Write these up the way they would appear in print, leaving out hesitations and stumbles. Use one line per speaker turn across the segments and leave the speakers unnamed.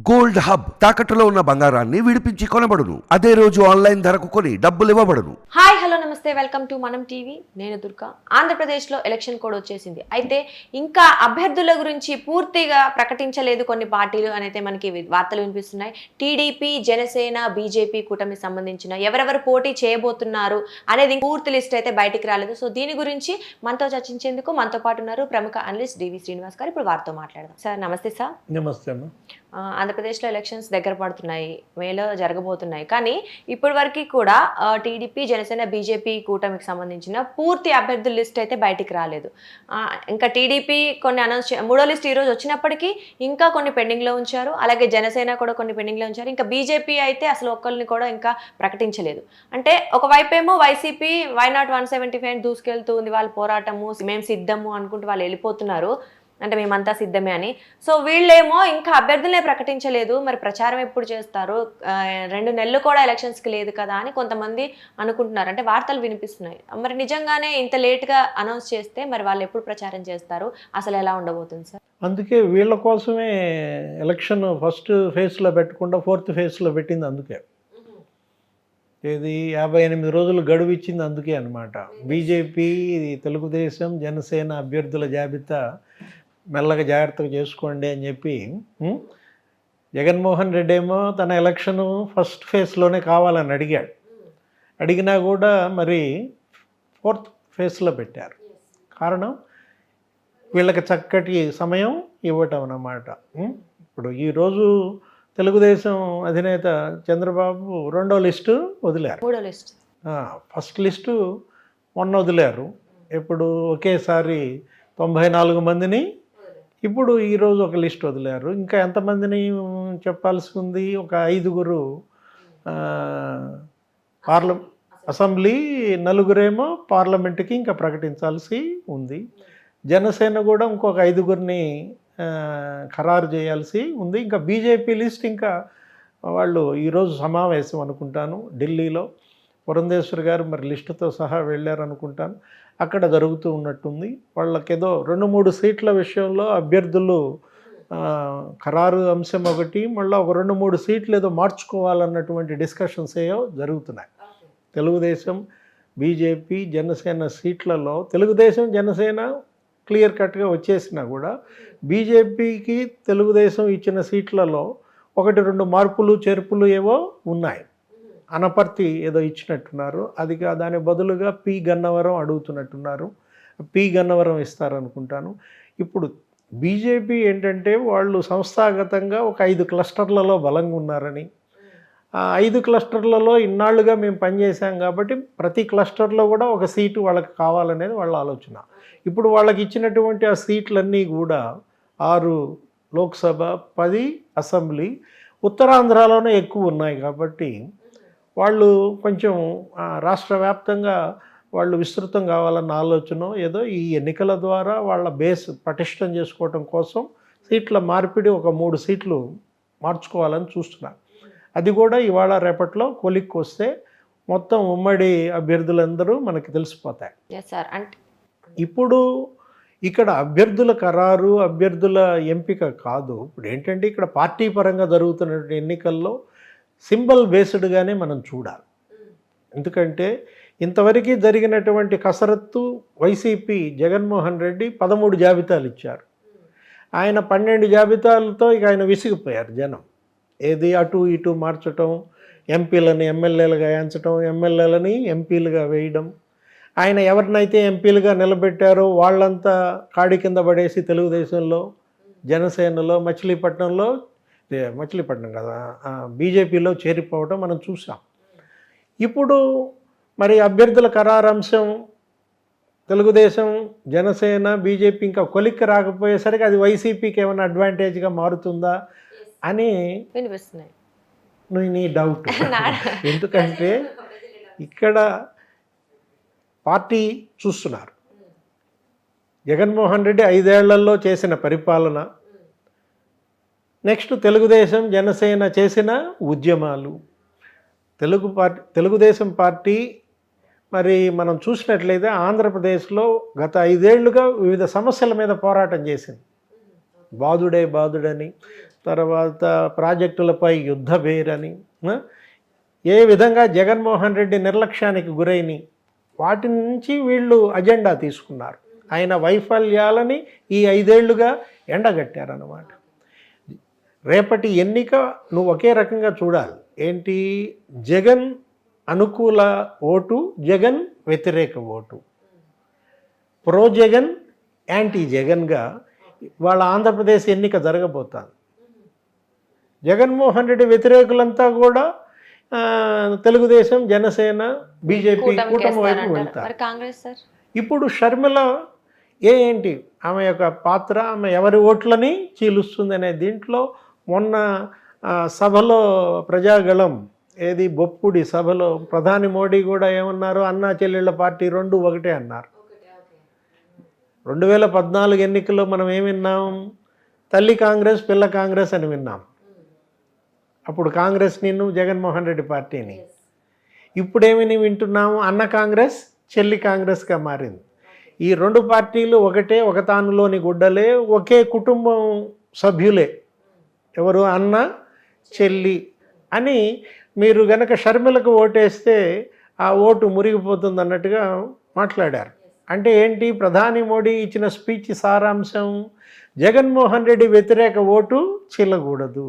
Gold hub తాకట్టులో ఉన్న బంగారాన్ని విడిపించి కొనబడును. అదే రోజు ఆన్లైన్ ధరకు కొని డబ్బులు ఇవ్వబడును.
హాయ్ హలో నమస్తే, వెల్కమ్ టు మనం టీవీ. నేను దుర్గా. ఆంధ్రప్రదేశ్లో ఎలక్షన్ కోడ్ వచ్చేసింది. అయితే ఇంకా అభ్యర్థుల గురించి పూర్తిగా ప్రకటించలేదు కొన్ని పార్టీలు అనేది మనకి వార్తలు వినిపిస్తున్నాయి. టీడీపీ, జనసేన, బీజేపీ కూటమి సంబంధించిన ఎవరెవరు పోటీ చేయబోతున్నారు అనేది పూర్తి లిస్ట్ అయితే బయటికి రాలేదు. సో దీని గురించి మనతో చర్చించేందుకు మనతో పాటు ఉన్నారు ప్రముఖ అనలిస్ట్ డివి శ్రీనివాస్ గారు. ఇప్పుడు వారితో మాట్లాడదాం. సార్ నమస్తే. సార్
నమస్తే అమ్మ.
ఆంధ్రప్రదేశ్లో ఎలక్షన్స్ దగ్గర పడుతున్నాయి, మేలో జరగబోతున్నాయి. కానీ ఇప్పటి వరకు కూడా టీడీపీ, జనసేన, బీజేపీ కూటమికి సంబంధించిన పూర్తి అభ్యర్థుల లిస్ట్ అయితే బయటికి రాలేదు. ఇంకా టీడీపీ కొన్ని అనౌన్స్ మూడో లిస్ట్ ఈరోజు వచ్చినప్పటికీ ఇంకా కొన్ని పెండింగ్లో ఉంచారు. అలాగే జనసేన కూడా కొన్ని పెండింగ్లో ఉంచారు. ఇంకా బీజేపీ అయితే అసలు ఒక్కరిని కూడా ఇంకా ప్రకటించలేదు. అంటే ఒకవైపేమో వైసీపీ వైనాట్ 175 దూసుకెళ్తుంది, వాళ్ళ పోరాటము మేము సిద్ధము అనుకుంటూ వాళ్ళు వెళ్ళిపోతున్నారు, అంటే మేమంతా సిద్ధమే అని. సో వీళ్ళేమో ఇంకా అభ్యర్థులనే ప్రకటించలేదు, మరి ప్రచారం ఎప్పుడు చేస్తారు, 2 నెలలు కూడా ఎలక్షన్స్కి లేదు కదా అని కొంతమంది అనుకుంటున్నారు. అంటే వార్తలు వినిపిస్తున్నాయి. మరి నిజంగానే ఇంత లేట్గా అనౌన్స్ చేస్తే మరి వాళ్ళు ఎప్పుడు ప్రచారం చేస్తారు, అసలు ఎలా ఉండబోతుంది సార్?
అందుకే వీళ్ళ కోసమే ఎలక్షన్ ఫస్ట్ ఫేజ్లో పెట్టకుండా 4th ఫేజ్లో పెట్టింది. అందుకే ఇది 58 రోజులు గడువు ఇచ్చింది. అందుకే అనమాట. బీజేపీ, తెలుగుదేశం, జనసేన అభ్యర్థుల జాబితా మెల్లగా జాగ్రత్తగా చేసుకోండి అని చెప్పి జగన్మోహన్ రెడ్డి ఏమో తన ఎలక్షను ఫస్ట్ ఫేజ్లోనే కావాలని అడిగాడు. అడిగినా కూడా మరి 4th ఫేజ్లో పెట్టారు. కారణం వీళ్ళకి చక్కటి సమయం ఇవ్వటం అన్నమాట. ఇప్పుడు ఈరోజు తెలుగుదేశం అధినేత చంద్రబాబు 2వ లిస్టు వదిలారు.
3వ లిస్ట్,
ఫస్ట్ లిస్టు మొన్న వదిలారు. ఇప్పుడు ఒకేసారి 94 మందిని ఇప్పుడు ఈరోజు ఒక లిస్ట్ వదిలారు. ఇంకా ఎంతమందిని చెప్పాల్సి ఉంది? ఒక 5గురు అసెంబ్లీ, 4గురేమో పార్లమెంటుకి ఇంకా ప్రకటించాల్సి ఉంది. జనసేన కూడా ఇంకొక 5గురిని ఖరారు చేయాల్సి ఉంది. ఇంకా బీజేపీ లిస్ట్ ఇంకా వాళ్ళు ఈరోజు సమావేశం అనుకుంటాను ఢిల్లీలో. పురంధేశ్వర్ గారు మరి లిస్టుతో సహా వెళ్ళారు అనుకుంటాను. అక్కడ జరుగుతూ ఉన్నట్టుంది. వాళ్ళకేదో 2-3 సీట్ల విషయంలో అభ్యర్థులు ఖరారు అంశం ఒకటి, మళ్ళీ ఒక 2-3 సీట్లు ఏదో మార్చుకోవాలన్నటువంటి డిస్కషన్స్ ఏవో జరుగుతున్నాయి. తెలుగుదేశం, బీజేపీ, జనసేన సీట్లలో తెలుగుదేశం, జనసేన క్లియర్ కట్గా వచ్చేసినా కూడా బీజేపీకి తెలుగుదేశం ఇచ్చిన సీట్లలో 1-2 మార్పులు చేర్పులు ఏవో ఉన్నాయి. అనపర్తి ఏదో ఇచ్చినట్టున్నారు. అది దాని బదులుగా పి గన్నవరం అడుగుతున్నట్టున్నారు. పి గన్నవరం ఇస్తారనుకుంటాను. ఇప్పుడు బీజేపీ ఏంటంటే వాళ్ళు సంస్థాగతంగా ఒక 5 క్లస్టర్లలో బలంగా ఉన్నారని, ఆ 5 క్లస్టర్లలో ఇన్నాళ్ళుగా మేము పనిచేసాం కాబట్టి ప్రతి క్లస్టర్లో కూడా ఒక సీటు వాళ్ళకి కావాలనేది వాళ్ళ ఆలోచన. ఇప్పుడు వాళ్ళకి ఇచ్చినటువంటి ఆ సీట్లన్నీ కూడా 6 లోక్సభ, 10 అసెంబ్లీ, ఉత్తరాంధ్రలోనే ఎక్కువ ఉన్నాయి కాబట్టి వాళ్ళు కొంచెం రాష్ట్ర వ్యాప్తంగా వాళ్ళు విస్తృతం కావాలన్న ఆలోచన ఏదో ఈ ఎన్నికల ద్వారా వాళ్ళ బేస్ పటిష్టం చేసుకోవటం కోసం సీట్ల మార్పిడి ఒక 3 సీట్లు మార్చుకోవాలని చూస్తున్నారు. అది కూడా ఇవాళ రేపట్లో కొలిక్కి వస్తే మొత్తం ఉమ్మడి అభ్యర్థులందరూ మనకి తెలిసిపోతాయి. ఇప్పుడు ఇక్కడ అభ్యర్థుల ఖరారు, అభ్యర్థుల ఎంపిక కాదు. ఇప్పుడు ఏంటంటే ఇక్కడ పార్టీ పరంగా జరుగుతున్న ఎన్నికల్లో సింబల్ బేస్డ్గానే మనం చూడాలి. ఎందుకంటే ఇంతవరకు జరిగినటువంటి కసరత్తు వైసీపీ, జగన్మోహన్ రెడ్డి 13 జాబితాలు ఇచ్చారు. ఆయన 12 జాబితాలతో ఇక ఆయన విసిగిపోయారు జనం. ఏది అటు ఇటు మార్చటం, ఎంపీలని ఎమ్మెల్యేలుగా వేయించటం, ఎమ్మెల్యేలని ఎంపీలుగా వేయడం. ఆయన ఎవరినైతే ఎంపీలుగా నిలబెట్టారో వాళ్ళంతా కాడి కింద పడేసి తెలుగుదేశంలో, జనసేనలో, మచిలీపట్నం కదా బీజేపీలో చేరిపోవడం మనం చూసాం. ఇప్పుడు మరి అభ్యర్థుల ఖరారంశం తెలుగుదేశం, జనసేన, బీజేపీ ఇంకా కొలిక్కి రాకపోయేసరికి అది వైసీపీకి ఏమైనా అడ్వాంటేజ్గా మారుతుందా అని నీ డౌట్. ఎందుకంటే ఇక్కడ పార్టీ చూస్తున్నారు. జగన్మోహన్ రెడ్డి 5 ఏళ్లలో చేసిన పరిపాలన, నెక్స్ట్ తెలుగుదేశం, జనసేన చేసిన ఉద్యమాలు, తెలుగుదేశం పార్టీ మరి మనం చూసినట్లయితే ఆంధ్రప్రదేశ్లో గత 5 ఏళ్లుగా వివిధ సమస్యల మీద పోరాటం చేసింది. బాదుడని తర్వాత ప్రాజెక్టులపై యుద్ధ బేరని, ఏ విధంగా జగన్మోహన్ రెడ్డి నిర్లక్ష్యానికి గురైన వాటి నుంచి వీళ్ళు అజెండా తీసుకున్నారు. ఆయన వైఫల్యాలని ఈ 5 ఏళ్లుగా ఎండగట్టారన్నమాట. రేపటి ఎన్నిక నువ్వు ఒకే రకంగా చూడాలి. ఏంటి? జగన్ అనుకూల ఓటు, జగన్ వ్యతిరేక ఓటు, ప్రో జగన్, యాంటీ జగన్గా వాళ్ళ ఆంధ్రప్రదేశ్ ఎన్నిక జరగబోతుంది. జగన్మోహన్ రెడ్డి వ్యతిరేకులంతా కూడా తెలుగుదేశం, జనసేన, బీజేపీ కూటమి వైపు వెళ్తారు.
కాంగ్రెస్ సార్
ఇప్పుడు షర్మిల ఏంటి ఆమె యొక్క పాత్ర, ఆమె ఎవరి ఓట్లని చీలుస్తుంది అనే దీంట్లో మొన్న సభలో ప్రజాగళం ఏది బొప్పుడి సభలో ప్రధాని మోడీ కూడా ఏమన్నారు? అన్నా చెల్లెళ్ళ పార్టీ 2 ఒకటే అన్నారు. 2014 ఎన్నికల్లో మనం ఏం విన్నాం? తల్లి కాంగ్రెస్, పిల్ల కాంగ్రెస్ అని విన్నాం. అప్పుడు కాంగ్రెస్ నిన్ను జగన్మోహన్ రెడ్డి పార్టీని. ఇప్పుడేమని వింటున్నాము? అన్న కాంగ్రెస్, చెల్లి కాంగ్రెస్గా మారింది. ఈ 2 పార్టీలు ఒకటే, ఒక తానులోని గుడ్డలే, ఒకే కుటుంబం సభ్యులే. ఎవరు? అన్న చెల్లి అని. మీరు గనక షర్మిలకు ఓటేస్తే ఆ ఓటు మురిగిపోతుంది అన్నట్టుగా మాట్లాడారు. అంటే ఏంటి? ప్రధాని మోడీ ఇచ్చిన స్పీచ్ సారాంశం జగన్మోహన్ రెడ్డి వ్యతిరేక ఓటు చీలకూడదు.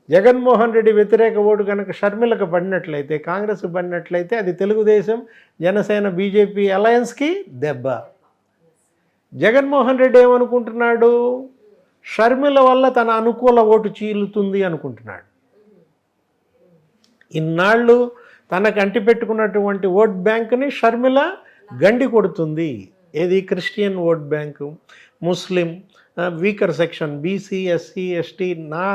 జగన్మోహన్ రెడ్డి వ్యతిరేక ఓటు కనుక షర్మిలకు పడినట్లయితే, కాంగ్రెస్కి పడినట్లయితే అది తెలుగుదేశం, జనసేన, బీజేపీ అలయన్స్కి దెబ్బ. జగన్మోహన్ రెడ్డి ఏమనుకుంటున్నాడు? షర్మిల వల్ల తన అనుకూల ఓటు చీలుతుంది అనుకుంటున్నాడు. ఇన్నాళ్ళు తనకు అంటిపెట్టుకున్నటువంటి ఓట్ బ్యాంక్ని షర్మిల గండి కొడుతుంది. ఏది? Christian vote bank, Muslim, weaker section, BC, SC, ST, నా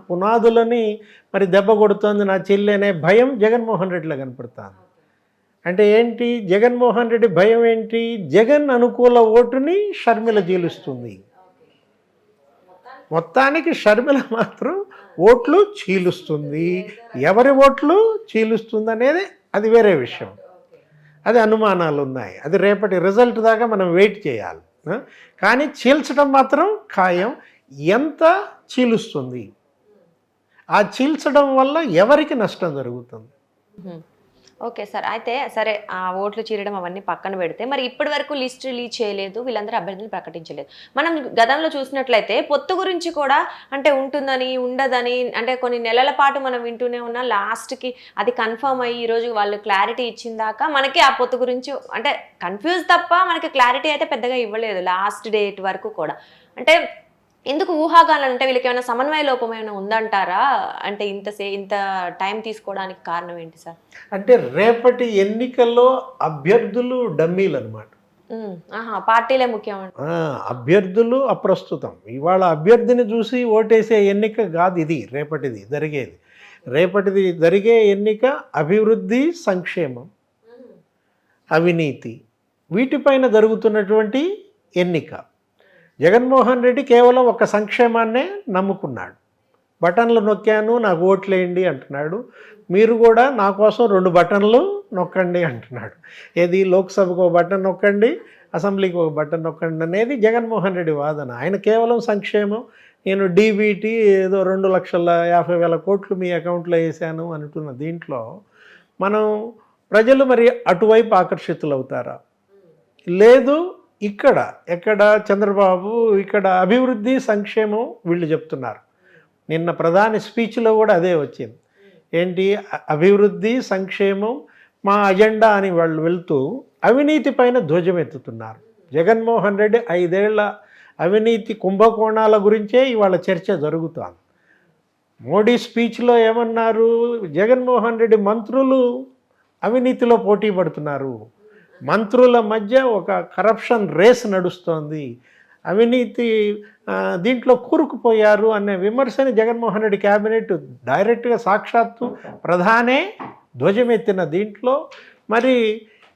పునాదులని మరి దెబ్బ కొడుతోంది నా చెల్లి అనే భయం జగన్మోహన్ రెడ్డిలో కనపడుతుంది. అంటే ఏంటి? జగన్మోహన్ రెడ్డి భయం ఏంటి? జగన్ అనుకూల ఓటుని షర్మిల చీలుస్తుంది. మొత్తానికి షర్మిల మాత్రం ఓట్లు చీలుస్తుంది. ఎవరి ఓట్లు చీలుస్తుంది అనేది అది వేరే విషయం. అది అనుమానాలు ఉన్నాయి. అది రేపటి రిజల్ట్ దాకా మనం వెయిట్ చేయాలి. కానీ చీల్చడం మాత్రం ఖాయం. ఎంత చీలుస్తుంది? ఆ చీల్చడం వల్ల ఎవరికి నష్టం జరుగుతుంది?
Okay sir. అయితే సరే, ఆ ఓట్లు చీరడం అవన్నీ పక్కన పెడితే, మరి ఇప్పటి వరకు లిస్ట్ రిలీజ్ చేయలేదు, వీళ్ళందరూ అభ్యర్థులు ప్రకటించలేదు. మనం గతంలో చూసినట్లయితే పొత్తు గురించి కూడా అంటే ఉంటుందని, ఉండదని, అంటే కొన్ని నెలల పాటు మనం వింటూనే ఉన్నాం. లాస్ట్కి అది కన్ఫర్మ్ అయ్యి ఈరోజు వాళ్ళు క్లారిటీ ఇచ్చిన దాకా మనకి ఆ పొత్తు గురించి అంటే కన్ఫ్యూజ్ తప్ప మనకి క్లారిటీ అయితే పెద్దగా ఇవ్వలేదు లాస్ట్ డేట్ వరకు కూడా. అంటే ఎందుకు ఊహాగానాలు? అంటే వీళ్ళకి ఏమైనా సమన్వయ లోపం ఏమైనా ఉందంటారా? అంటే ఇంత టైం తీసుకోవడానికి కారణం ఏంటి సార్?
అంటే రేపటి ఎన్నికల్లో అభ్యర్థులు డమ్మీలు అనమాట.
పార్టీలే ముఖ్యం.
అభ్యర్థులు అప్రస్తుతం. ఇవాళ అభ్యర్థిని చూసి ఓటేసే ఎన్నిక కాదు ఇది రేపటిది జరిగేది. రేపటిది జరిగే ఎన్నిక అభివృద్ధి, సంక్షేమం, అవినీతి వీటిపైన జరుగుతున్నటువంటి ఎన్నిక. జగన్మోహన్ రెడ్డి కేవలం ఒక సంక్షేమాన్నే నమ్ముకున్నాడు. బటన్లు నొక్కాను, నాకు ఓట్లేయండి అంటున్నాడు. మీరు కూడా నా కోసం 2 బటన్లు నొక్కండి అంటున్నాడు. ఏది? లోక్సభకు ఒక బటన్ నొక్కండి, అసెంబ్లీకి ఒక బటన్ నొక్కండి అనేది జగన్మోహన్ రెడ్డి వాదన. ఆయన కేవలం సంక్షేమం, నేను డీబీటీ ఏదో 2,50,000 కోట్లు మీ అకౌంట్లో వేసాను అంటున్న దీంట్లో మనం ప్రజలు మరి అటువైపు ఆకర్షితులవుతారా? లేదు, ఎక్కడ చంద్రబాబు ఇక్కడ అభివృద్ధి, సంక్షేమం వీళ్ళు చెప్తున్నారు. నిన్న ప్రధాని స్పీచ్లో కూడా అదే వచ్చింది. ఏంటి? అభివృద్ధి, సంక్షేమం మా అజెండా అని వాళ్ళు వెళ్తూ అవినీతి పైన ధ్వజమెత్తుతున్నారు. జగన్మోహన్ రెడ్డి 5 ఏళ్ల అవినీతి కుంభకోణాల గురించే ఇవాళ చర్చ జరుగుతోంది. మోడీ స్పీచ్లో ఏమన్నారు? జగన్మోహన్ రెడ్డి మంత్రులు అవినీతిలో పోటీ పడుతున్నారు, మంత్రుల మధ్య ఒక కరప్షన్ రేస్ నడుస్తోంది, అవినీతి దీంట్లో కూరుకుపోయారు అనే విమర్శని జగన్మోహన్ రెడ్డి క్యాబినెట్ డైరెక్ట్గా సాక్షాత్తు ప్రధానే ధ్వజమెత్తిన దీంట్లో మరి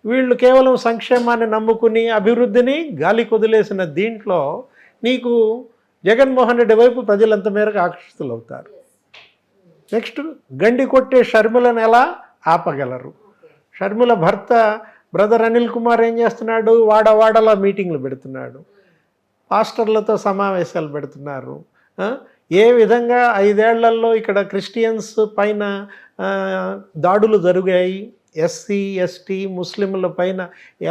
వీళ్ళు కేవలం సంక్షేమాన్ని నమ్ముకుని అభివృద్ధిని గాలి కొదిలేసిన దీంట్లో నీకు జగన్మోహన్ రెడ్డి వైపు ప్రజలంత మేరకు ఆకర్షితులవుతారు. నెక్స్ట్, గండి కొట్టే షర్మిలను ఎలా ఆపగలరు? షర్మిల భర్త బ్రదర్ అనిల్ కుమార్ ఏం చేస్తున్నాడు? వాడవాడలా మీటింగ్లు పెడుతున్నాడు, పాస్టర్లతో సమావేశాలు పెడుతున్నారు. ఏ విధంగా 5 ఏళ్లలో ఇక్కడ క్రిస్టియన్స్ పైన దాడులు జరిగాయి, ఎస్సీ ఎస్టీ ముస్లింల పైన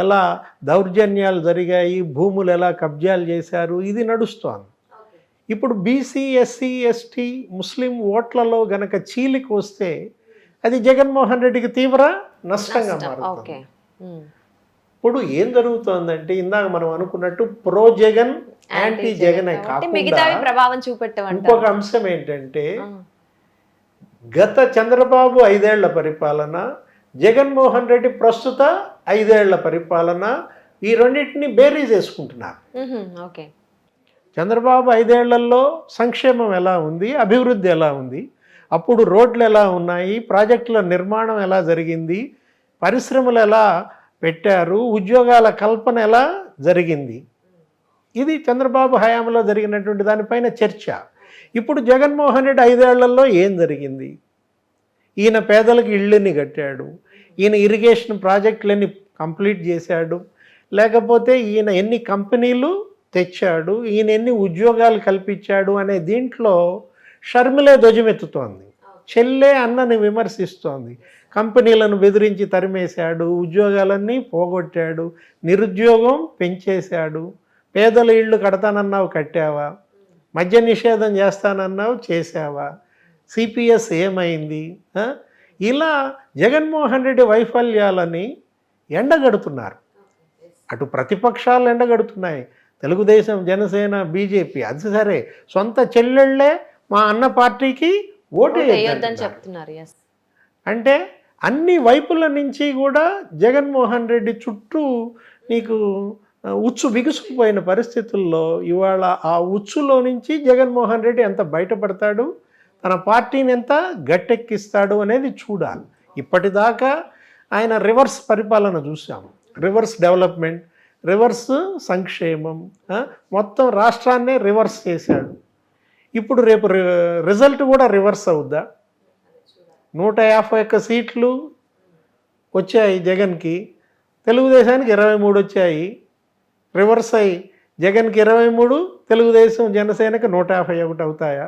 ఎలా దౌర్జన్యాలు జరిగాయి, భూములు ఎలా కబ్జాలు చేశారు, ఇది నడుస్తోంది. ఇప్పుడు బీసీ ఎస్సీ ఎస్టీ ముస్లిం ఓట్లలో గనక చీలికి వస్తే అది జగన్మోహన్ రెడ్డికి తీవ్ర నష్టంగా మారుతుంది.
ఓకే. ఉమ్.
ఇప్పుడు ఏం జరుగుతోందంటే ఇందాక మనం అనుకున్నట్టు ప్రో జగన్ యాంటీ జగనే
కాబట్టి మిగతావి
కాకుండా
ప్రభావం చూపెట్టవంట.
ఇంకొక అంశం ఏంటంటే గత చంద్రబాబు 5 ఏళ్ల పరిపాలన, జగన్మోహన్ రెడ్డి ప్రస్తుత 5 ఏళ్ల పరిపాలన, ఈ రెండింటిని బేరీజ్ వేసుకుంటున్నారు.
ఓకే.
చంద్రబాబు 5 ఏళ్లలో సంక్షేమం ఎలా ఉంది, అభివృద్ధి ఎలా ఉంది, అప్పుడు రోడ్లు ఎలా ఉన్నాయి, ప్రాజెక్టుల నిర్మాణం ఎలా జరిగింది, పరిశ్రమలు ఎలా పెట్టారు, ఉద్యోగాల కల్పన ఎలా జరిగింది, ఇది చంద్రబాబు హయాంలో జరిగినటువంటి దానిపైన చర్చ. ఇప్పుడు జగన్మోహన్ రెడ్డి 5 ఏళ్లలో ఏం జరిగింది? ఈయన పేదలకు ఇళ్ళని కట్టాడు, ఈయన ఇరిగేషన్ ప్రాజెక్టులన్నీ కంప్లీట్ చేశాడు, లేకపోతే ఈయన ఎన్ని కంపెనీలు తెచ్చాడు, ఈయన ఎన్ని ఉద్యోగాలు కల్పించాడు అనే దీంట్లో షర్మిలే ధ్వజమెత్తుతోంది. చెల్లే అన్నని విమర్శిస్తోంది. కంపెనీలను బెదిరించి తరిమేశాడు, ఉద్యోగాలన్నీ పోగొట్టాడు, నిరుద్యోగం పెంచేశాడు, పేదల ఇళ్ళు కడతానన్నావు కట్టావా, మద్య నిషేధం చేస్తానన్నావు చేసావా, సిపిఎస్ ఏమైంది, ఇలా జగన్మోహన్ రెడ్డి వైఫల్యాలని ఎండగడుతున్నారు. అటు ప్రతిపక్షాలు ఎండగడుతున్నాయి, తెలుగుదేశం జనసేన బీజేపీ. అది సరే, సొంత చెల్లెళ్ళే మా అన్న పార్టీకి ఓటు
వేయొద్దని చెప్తున్నారు.
అంటే అన్ని వైపుల నుంచి కూడా జగన్మోహన్ రెడ్డి చుట్టూ నీకు ఉచ్చు బిగుసుకుపోయిన పరిస్థితుల్లో ఇవాళ ఆ ఉచ్చులో నుంచి జగన్మోహన్ రెడ్డి ఎంత బయటపడతాడు, తన పార్టీని ఎంత గట్టెక్కిస్తాడు అనేది చూడాలి. ఇప్పటిదాకా ఆయన రివర్స్ పరిపాలన చూసాం, రివర్స్ డెవలప్మెంట్, రివర్స్ సంక్షేమం, మొత్తం రాష్ట్రాన్నే రివర్స్ చేశాడు. ఇప్పుడు రేపు రిజల్ట్ కూడా రివర్స్ అవుద్దా? 151 సీట్లు వచ్చాయి జగన్కి, తెలుగుదేశానికి 23 వచ్చాయి. రివర్స్ అయ్యి జగన్కి 23, తెలుగుదేశం జనసేనకి 151 అవుతాయా?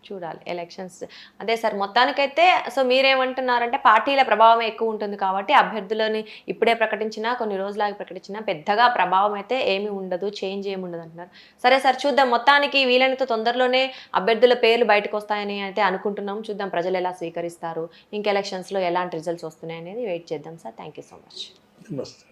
చూడాలి ఎలక్షన్స్. అదే సార్, మొత్తానికైతే సో మీరేమంటున్నారంటే పార్టీల ప్రభావం ఎక్కువ ఉంటుంది కాబట్టి అభ్యర్థులని ఇప్పుడే ప్రకటించినా కొన్ని రోజులాగా ప్రకటించినా పెద్దగా ప్రభావం అయితే ఏమీ ఉండదు, చేంజ్ ఏమి ఉండదు అంటున్నారు. సరే సార్, చూద్దాం. మొత్తానికి వీలైనంత తొందరలోనే అభ్యర్థుల పేర్లు బయటకు వస్తాయని అయితే అనుకుంటున్నాం. చూద్దాం ప్రజలు ఎలా స్వీకరిస్తారు, ఇంకా ఎలక్షన్స్లో ఎలాంటి రిజల్ట్స్ వస్తున్నాయి అనేది వెయిట్ చేద్దాం sir. Thank you so much.
నమస్తే.